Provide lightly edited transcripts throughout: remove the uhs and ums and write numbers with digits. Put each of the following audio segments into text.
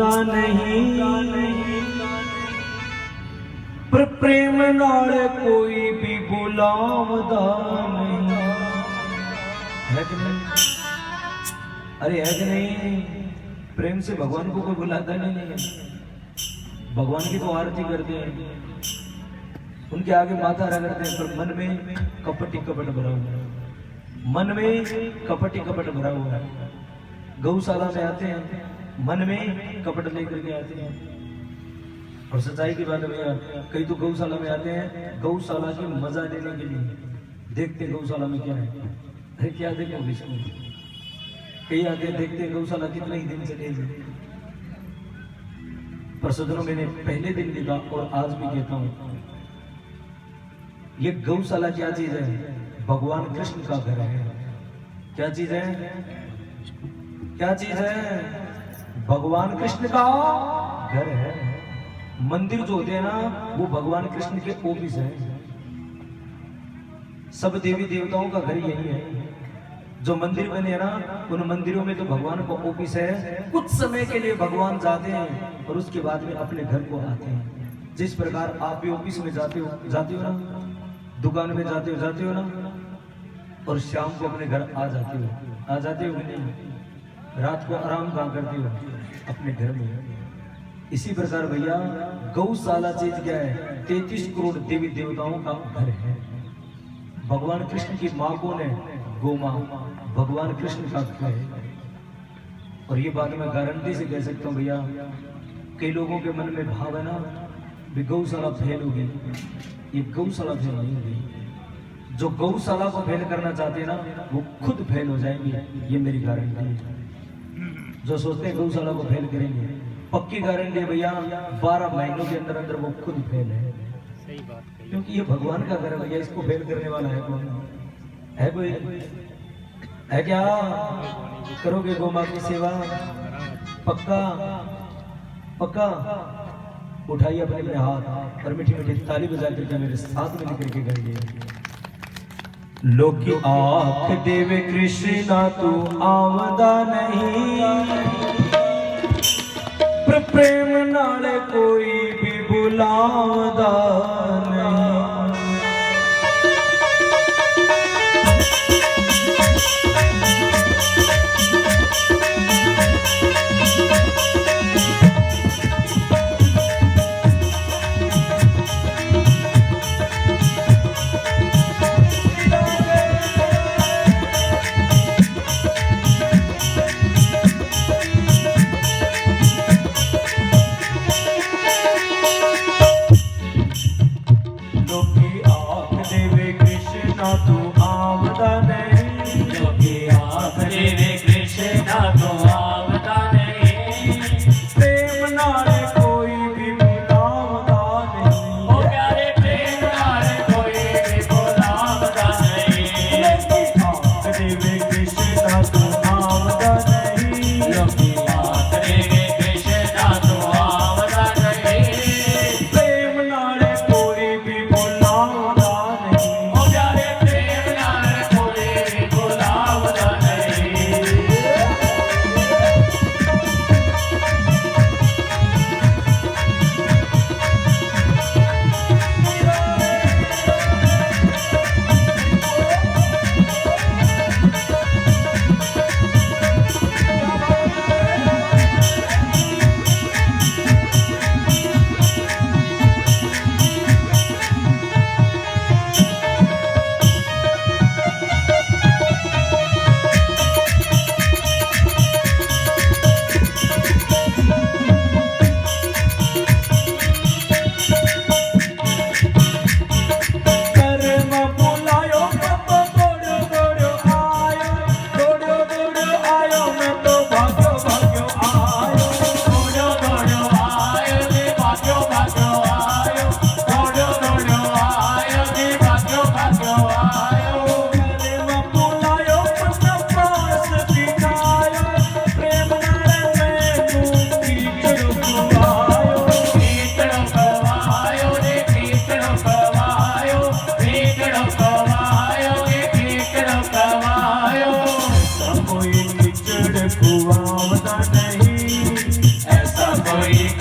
भुलावदा नहीं, पर प्रेम नाल कोई भी भुलावदा नहीं। है कि नहीं? अरे है कि नहीं? प्रेम से भगवान को कोई बुलाता नहीं। भगवान की तो आरती करते हैं, उनके आगे माथा रगड़ते हैं, पर मन में कपट ही कपट भरा हुआ है। मन में कपट ही कपट भरा हुआ है। गौशाला में आते हैं, मन में कपट लेकर के आते हैं। और सच्चाई की बात है भैया, कई तो गौशाला में आते हैं गौशाला की मजा लेने के लिए, देखते गौशाला में क्या है। अरे क्या देखो विषय, कई आते देखते गौशाला कितने ही दिन चलेगी। पर सदनों मैंने पहले दिन देखा और आज भी कहता हूं, ये गौशाला क्या चीज है? भगवान कृष्ण का घर है। क्या चीज है? क्या चीज है? भगवान कृष्ण का घर है। मंदिर जो होते हैं ना, वो भगवान कृष्ण के ऑफिस है। सब देवी देवताओं का घर यही है। जो मंदिर बने ना, उन मंदिरों में तो भगवान का ऑफिस है। कुछ समय के लिए भगवान जाते हैं और उसके बाद में अपने घर को आते हैं। जिस प्रकार आप भी ऑफिस में जाते हो ना, दुकान में जाते हो ना, और शाम को अपने घर आ जाते हो कि नहीं? रात को आराम कहाँ करते हो? अपने घर में। इसी प्रकार भैया गौशाला चीज क्या है? 33 करोड़ देवी देवताओं का घर है। भगवान कृष्ण की माँ कौन है? गौ माँ। भगवान कृष्ण का घर है। और ये बात मैं गारंटी से कह सकता हूँ भैया, कई लोगों के मन में भाव है ना, गौशाला फेल होगी। ये गौशाला फेल नहीं होगी। जो गौशाला को फेल करना चाहते हैं ना, वो खुद फेल हो जाएंगे। ये मेरी गारंटी है। जो सोचते हैं गौशाला को फेल करेंगे, पक्की गारंटी है भैया, 12 महीनों के अंदर अंदर वो खुद फेल है। सही बात, क्योंकि ये भगवान का घर है भैया, इसको फेल करने वाला है कौन? है कोई? है क्या? करोगे गौ माँ की सेवा? पक्का पक्का? उठाइए अपने अपने हाथ और मीठी मीठी ताली बजा करके मेरे साथ में लेकर के गाइए। लोग आँख देवे कृष्णा तू आवदा नहीं, पर प्रेम नाल कोई भी बुलावदा नहीं।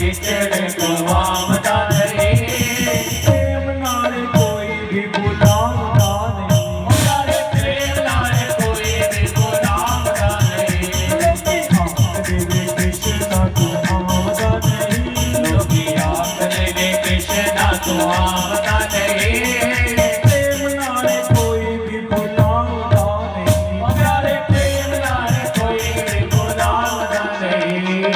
विचड़ को आमदा नहीं, प्रेम नाल कोई भी बुलावदा नहीं, प्यारे प्रेम नाल कोई भी बुलावदा नहीं, लोकी आखदे वे कृष्णा तू आमदा नहीं, लोकी आखदे वे कृष्णा तू आमदा नहीं, प्रेम नाल कोई भी बुलावदा नहीं, प्यारे प्रेम नाल कोई भी बुलावदा नहीं।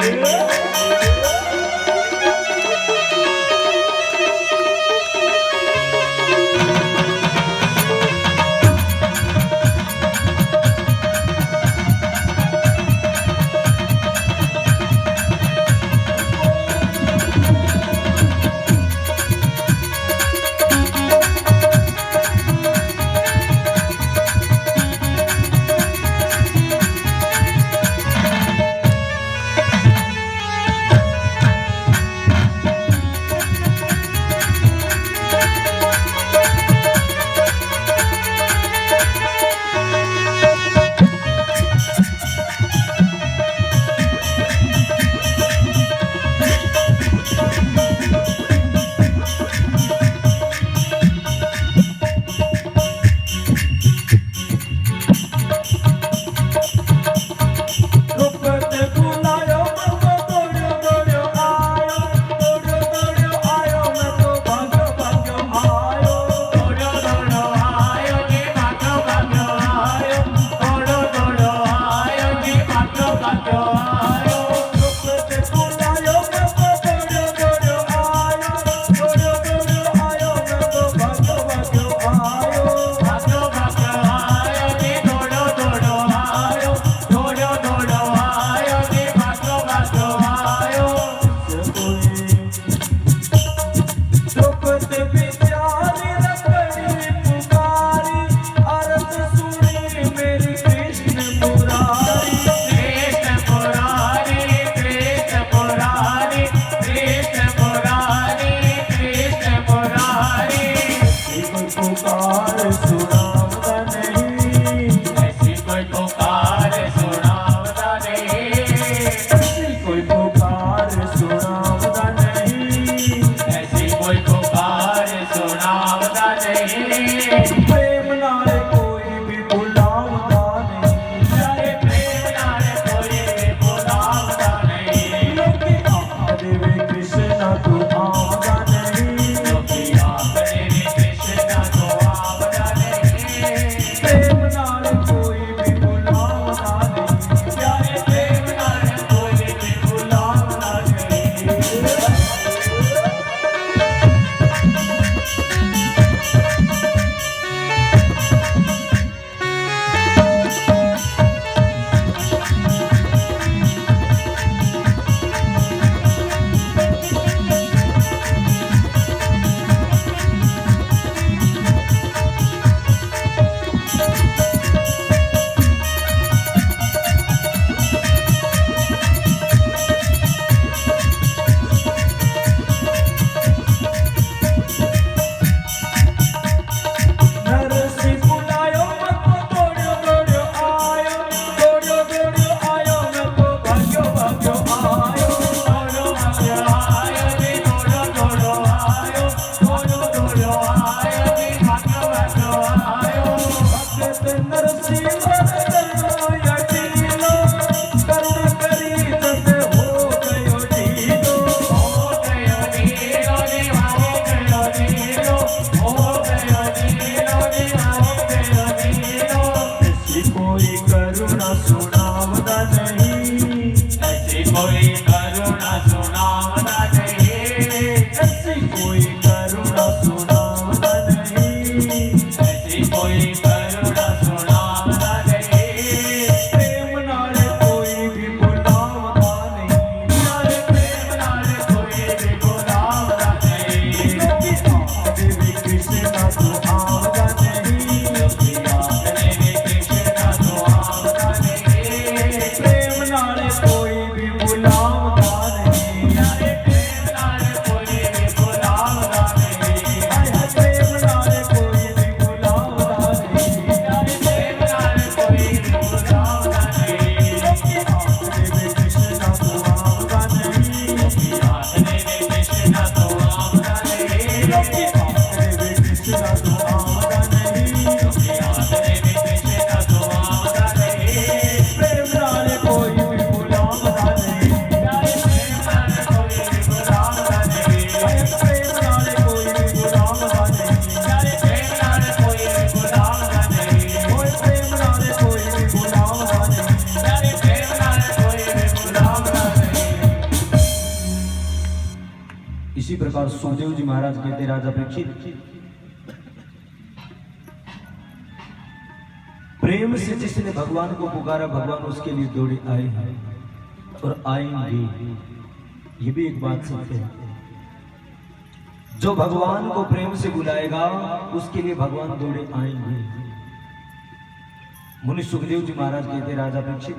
कोई भी बुलावदा नहीं। इसी प्रकार सुखदेव जी महाराज कहते राजा परीक्षित, प्रेम से जिसने भगवान को पुकारा भगवान उसके लिए दौड़े आए हैं और आएंगे। ये भी एक बात सत्य है, जो भगवान को प्रेम से बुलाएगा उसके लिए भगवान दौड़े आएंगे। मुनि सुखदेव जी महाराज कहते राजा परीक्षित,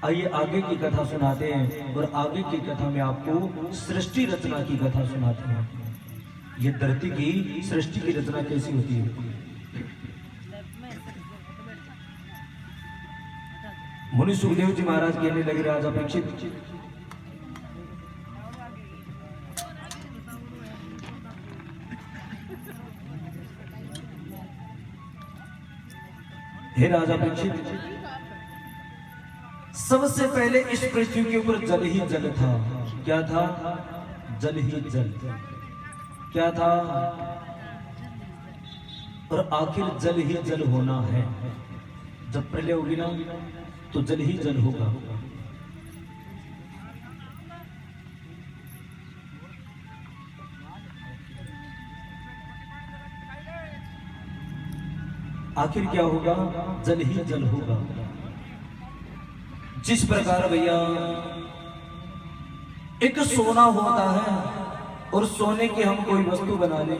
आइए आगे की कथा सुनाते हैं और आगे की कथा में आपको सृष्टि रचना की कथा सुनाते हैं। ये धरती की सृष्टि की रचना कैसी होती है। मुनि सुखदेव जी महाराज कहने लगे राजा परीक्षित, हे राजा परीक्षित, सबसे पहले इस पृथ्वी के ऊपर जल ही जल था। क्या था? जल ही जल। क्या था? और आखिर जल ही जल होना है। जब प्रलय होगी ना तो जल ही जल होगा। आखिर क्या होगा? जल ही जल होगा। जिस प्रकार भैया एक सोना होता है और सोने की हम कोई वस्तु बना लें,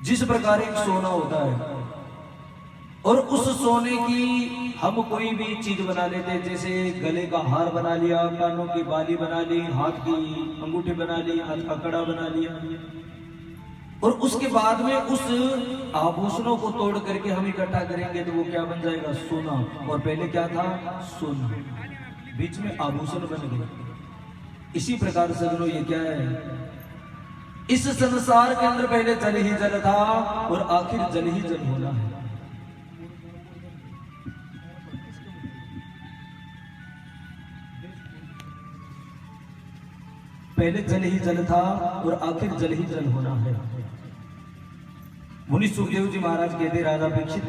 जिस प्रकार एक सोना होता है और उस सोने की हम कोई भी चीज बना लेते हैं, जैसे गले का हार बना लिया, कानों की बाली बना ली, हाथ की अंगूठी बना ली, हाथ का कड़ा बना लिया, और उसके बाद में उस आभूषणों को तोड़ करके हम इकट्ठा करेंगे तो वो क्या बन जाएगा? सोना। और पहले क्या था? सोना, बीच में आभूषण बन गए। इसी प्रकार से ये क्या है? इस संसार के अंदर पहले जल ही जल था और आखिर जल ही जल होना है। पहले जल ही जल था और आखिर जल ही जल होना है। मुनि सुखदेव जी महाराज कहते राजा परीक्षित,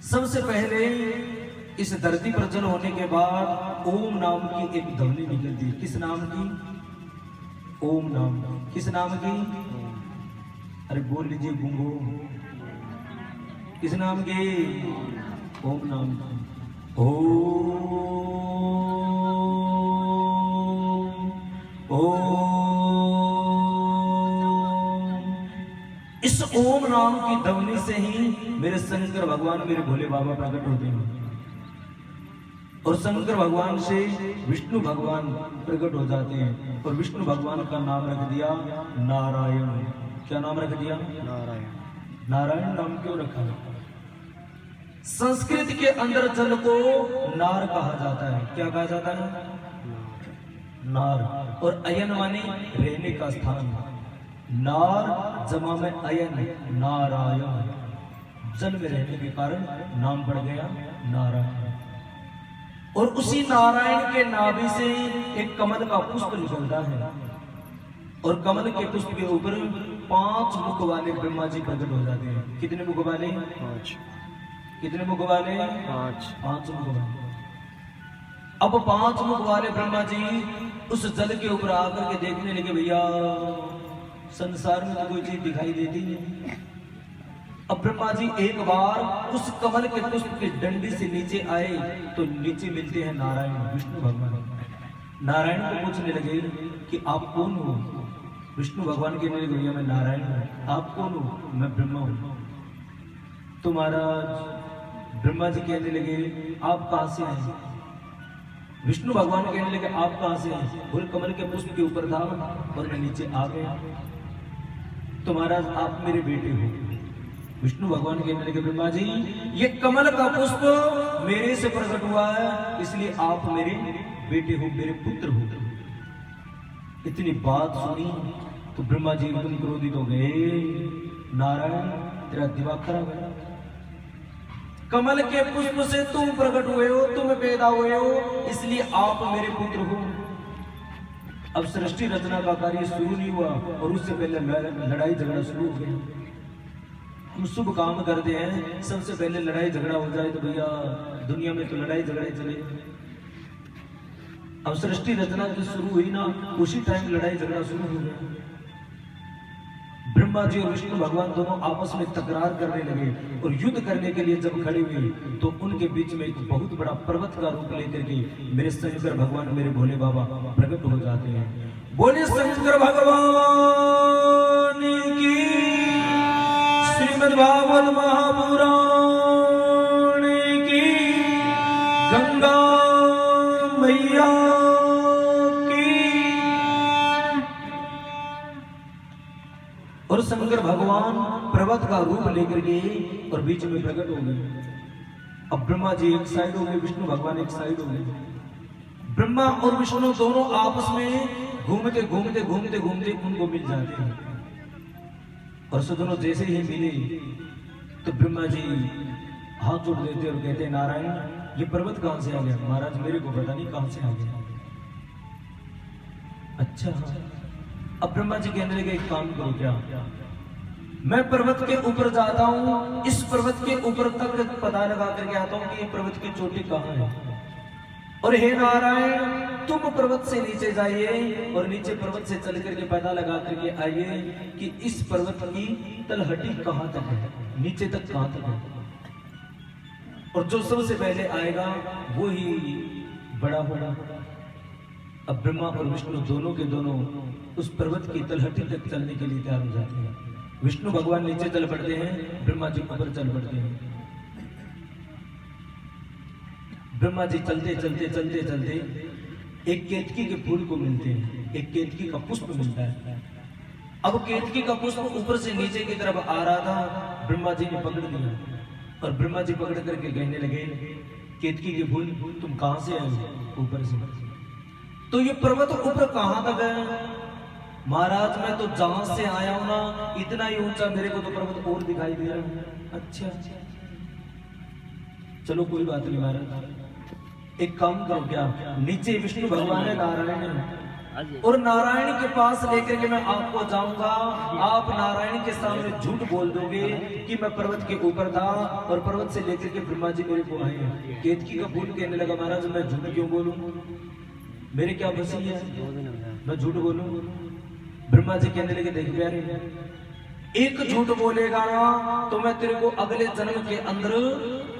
सबसे पहले इस धरती पर जल होने के बाद ओम नाम की एक ध्वनि निकलती। किस नाम की? ओम नाम। किस नाम की? अरे बोल लीजिए गुंगो। किस नाम की? ओम नाम की। ओम। इस ओम नाम की ध्वनि से ही मेरे शंकर भगवान, मेरे भोले बाबा प्रकट होते हैं और शंकर भगवान से विष्णु भगवान प्रकट हो जाते हैं और विष्णु भगवान का नाम रख दिया नारायण। क्या नाम रख दिया? नारायण। नारायण नाम क्यों रखा? संस्कृत के अंदर जल को नार कहा जाता है। क्या कहा जाता है? नार। और अयन माने रहने का स्थान। नार जमा में अयन, नारायण। जल में रहने के कारण नाम पड़ गया नारायण। और उसी नारायण के नाभि से एक कमल का पुष्प निकलता है और कमल के पुष्प के ऊपर 5 मुख वाले ब्रह्मा जी प्रकट हो जाते हैं। कितने मुख वाले? 5। कितने मुख वाले? 5 मुख वाले। अब 5 मुख वाले ब्रह्मा जी उस जल के ऊपर आकर के देखने लगे, भैया संसार में तो कोई चीज दिखाई देती नहीं। अब ब्रह्मा जी एक बार उस कमल के पुष्प की डंडी से नीचे आए तो नीचे मिलते हैं नारायण, विष्णु भगवान। नारायण को पूछने लगे कि आप कौन हो? विष्णु भगवान कहने लगे, भैया मैं नारायण हूँ। आप कौन हो? मैं ब्रह्मा हूँ। तो महाराज ब्रह्मा जी कहने लगे, आप कहां से आए? विष्णु भगवान कहने लगे, आप कहां से आए? बोले कमल के पुष्प के ऊपर था और मैं नीचे आ गया। तो महाराज आप मेरे बेटे हो। विष्णु भगवान कहने लगे, ब्रह्मा जी ये कमल का पुष्प मेरे से प्रकट हुआ है, इसलिए आप मेरे बेटे हो, मेरे पुत्र हो। इतनी बात सुनी तो ब्रह्मा जी एकदम क्रोधित हो गए। नारायण तेरा दिमाग खराब है। कमल के पुष्प से तुम प्रकट हुए हो, तुम पैदा हुए हो, इसलिए आप मेरे पुत्र हो। अब सृष्टि रचना का कार्य शुरू नहीं हुआ और उससे पहले लड़ाई झगड़ा शुरू हो गया। हम शुभ काम करते हैं, सबसे पहले लड़ाई झगड़ा हो जाए तो भैया दुनिया में तो लड़ाई झगड़े चले। अब सृष्टि रचना की शुरू हुई ना, उसी टाइम लड़ाई झगड़ा शुरू हो गया। ब्रह्मा जी और विष्णु भगवान दोनों आपस में तकरार करने लगे और युद्ध करने के लिए जब खड़े हुए तो उनके बीच में एक बहुत बड़ा पर्वत का रूप लेकर के मेरे शंकर भगवान, मेरे भोले बाबा प्रकट हो जाते हैं। बोले शंकर भगवान की, श्रीमद् भागवत महापुराण की, गंगा मैया और शंकर भगवान पर्वत का रूप लेकर के और बीच में प्रकट हो गए। अब ब्रह्मा जी एक साइड हो गए, विष्णु भगवान एक साइड हो गए। ब्रह्मा और विष्णु दोनों आपस में घूमते घूमते घूमते घूमते उनको मिल जाते हैं और सो दोनों जैसे ही मिले तो ब्रह्मा जी हाथ जोड़ देते और कहते हैं, नारायण ये पर्वत कहां से आ गया? महाराज मेरे को पता नहीं कहां से आ गया। अच्छा, अब ब्रह्मा जी कहने लगे एक काम करो, क्या मैं पर्वत के ऊपर जाता हूं, इस पर्वत के ऊपर तक पता लगा करके आता हूं कि ये पर्वत की चोटी कहां है, और हे नारायण तुम पर्वत से नीचे जाइए और नीचे पर्वत से चल करके पता लगा करके आइए कि इस पर्वत की तलहटी कहां तक है, नीचे तक कहां तक है, और जो सबसे पहले आएगा वो ही बड़ा होगा। अब ब्रह्मा और विष्णु दोनों के दोनों उस पर्वत की तलहटी तक चलने के लिए तैयार हो जाते हैं। विष्णु भगवान नीचे चल पड़ते हैं, ब्रह्मा जी ऊपर चल पड़ते हैं। ब्रह्मा जी चलते चलते चलते चलते एक केतकी के फूल को मिलते हैं, एक केतकी का पुष्प मिलता है। अब केतकी का पुष्प ऊपर से नीचे की तरफ आ रहा था, ब्रह्मा जी ने पकड़ लिया और ब्रह्मा जी पकड़ करके कहने लगे, केतकी के फूल तुम कहां से आए? ऊपर से। तो ये पर्वत ऊपर कहां तक है? महाराज मैं तो जहां से आया हूं ना, इतना ही ऊंचा मेरे को तो पर्वत और दिखाई दे रहा है। अच्छा चलो कोई बात नहीं महाराज, एक काम करो, क्या नीचे विष्णु भगवान है, नारायण है, और नारायण के पास लेकर के मैं आपको जाऊंगा, आप नारायण के सामने झूठ बोल दोगे कि मैं पर्वत के ऊपर था और पर्वत से लेकर के ब्रह्मा जी मेरे को आए हैं। केतकी का फूल कहने लगा, महाराज मैं झूठ क्यों बोलूं, मेरे क्या बसी है, मैं झूठ बोलूं? ब्रह्मा जी कहने लगे, देख प्यारे एक झूठ बोलेगा ना तो मैं तेरे को अगले जन्म के अंदर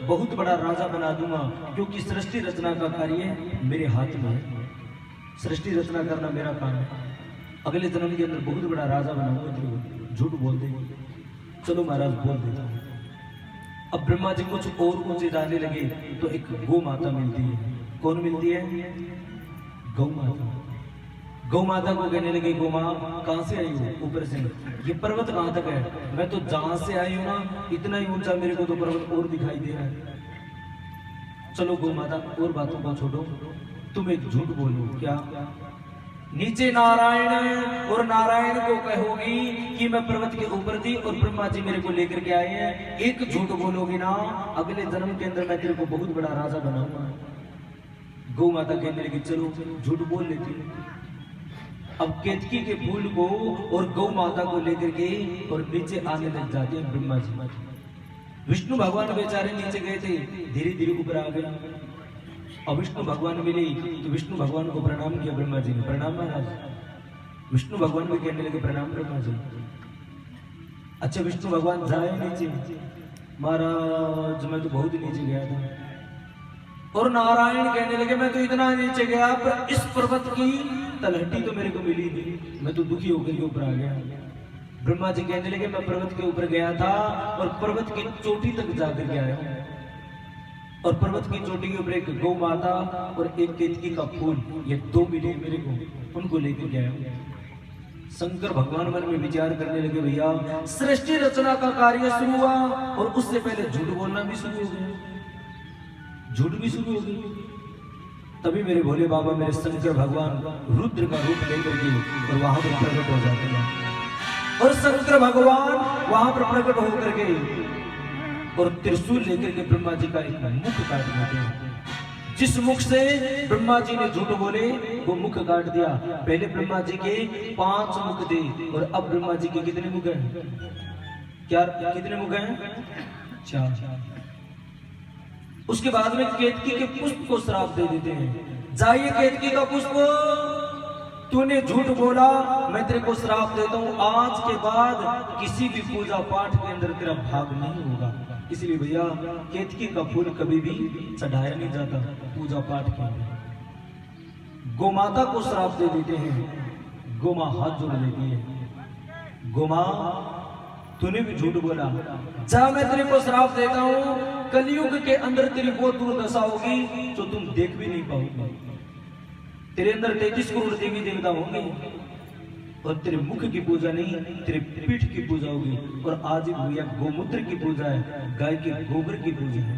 बहुत बड़ा राजा बना दूंगा, क्योंकि सृष्टि रचना का कार्य मेरे हाथ में है, सृष्टि रचना करना मेरा काम है। अगले जन्म के अंदर बहुत बड़ा राजा बनाऊंगा तेरे को, झूठ बोल दे। चलो महाराज बोल देता हूं। अब ब्रह्मा जी कुछ और ऊंचे जाने लगे तो एक गौ माता मिलती है। कौन मिलती है? गौ माता। गौ माता को कहने लगे, गौ माँ कहां से आई हो? ऊपर से। ये पर्वत कहां तक है? मैं तो जहां से आई हूं ना, इतना ही ऊंचा मेरे को तो पर्वत और दिखाई दे रहा है। चलो गौ माता और बातों को छोड़ो, तुम एक झूठ बोलो, क्या नीचे नारायण और नारायण को कहोगी कि मैं पर्वत के ऊपर थी और ब्रह्मा जी मेरे को लेकर के आए हैं, एक झूठ बोलोगी ना, अगले जन्म के अंदर मैं तेरे को बहुत बड़ा राजा बनाऊंगा। गौ माता कहने लगी, चलो झूठ बोल लेती हूँ। अब केतकी के फूल को और गौ माता को लेकर के और नीचे आने लग जाते हैं ब्रह्मा जी। विष्णु भगवान बेचारे नीचे गए थे, धीरे धीरे ऊपर आ गए। अब विष्णु भगवान मिले तो विष्णु भगवान को प्रणाम किया ब्रह्मा जी ने, प्रणाम महाराज। विष्णु भगवान भी कहने लगे, प्रणाम ब्रह्मा जी। अच्छा विष्णु भगवान जाए नीचे, महाराज मैं तो बहुत नीचे गया था। और नारायण कहने लगे, मैं तो इतना नीचे गया पर इस पर्वत की तलहटी तो मेरे को मिली नहीं, मैं तो दुखी होकर के ऊपर आ गया। ब्रह्मा जी कहने लगे, मैं पर्वत के ऊपर गया था और पर्वत की चोटी तक जाकर के आया हूं, और पर्वत की चोटी के ऊपर एक गौ माता और एक केतकी का फूल, ये दो मिले मेरे को, उनको लेकर के आया हूं। शंकर भगवान मन में विचार करने लगे, भैया सृष्टि रचना का कार्य शुरू हुआ और उससे पहले झूठ बोलना भी शुरू हो गया, झूठ भी शुरू हो गई। तभी मेरे भोले बाबा, मेरे शंकर भगवान रुद्र का रूप लेकर के और वहां पर प्रकट हो जाते हैं, और शंकर भगवान वहां पर प्रकट होकर के और त्रिशूल लेकर के ब्रह्मा जी का एक मुख काट देते हैं। जिस मुख से ब्रह्मा जी ने झूठ बोले वो मुख काट दिया। पहले ब्रह्मा जी के 5 मुख थे और अब ब्रह्मा जी के कितने मुख हैं? क्या कितने मुख हैं? 4। उसके बाद में केतकी के पुष्प को श्राप दे देते हैं, जाइए केतकी का पुष्प, तूने झूठ बोला, मैं तेरे को श्राप देता हूं, आज के बाद किसी भी पूजा पाठ के अंदर तेरा भाग नहीं होगा। इसलिए भैया केतकी का फूल कभी भी चढ़ाया नहीं जाता पूजा पाठ के अंदर। गोमाता को श्राप दे देते हैं, गोमा हाथ जोड़ देती है, गोमा तूने भी झूठ बोला, जा मैं तेरे को श्राप देता हूं, कलयुग के अंदर तेरी वो दुर्दशा होगी जो तुम देख भी नहीं पाओगे। तेरे अंदर 33 करोड़ देवी देवता होंगे और तेरे मुख की पूजा नहीं, तेरे पीठ की पूजा होगी। और आज भैया गोमूत्र की पूजा है, गाय के गोबर की पूजा है।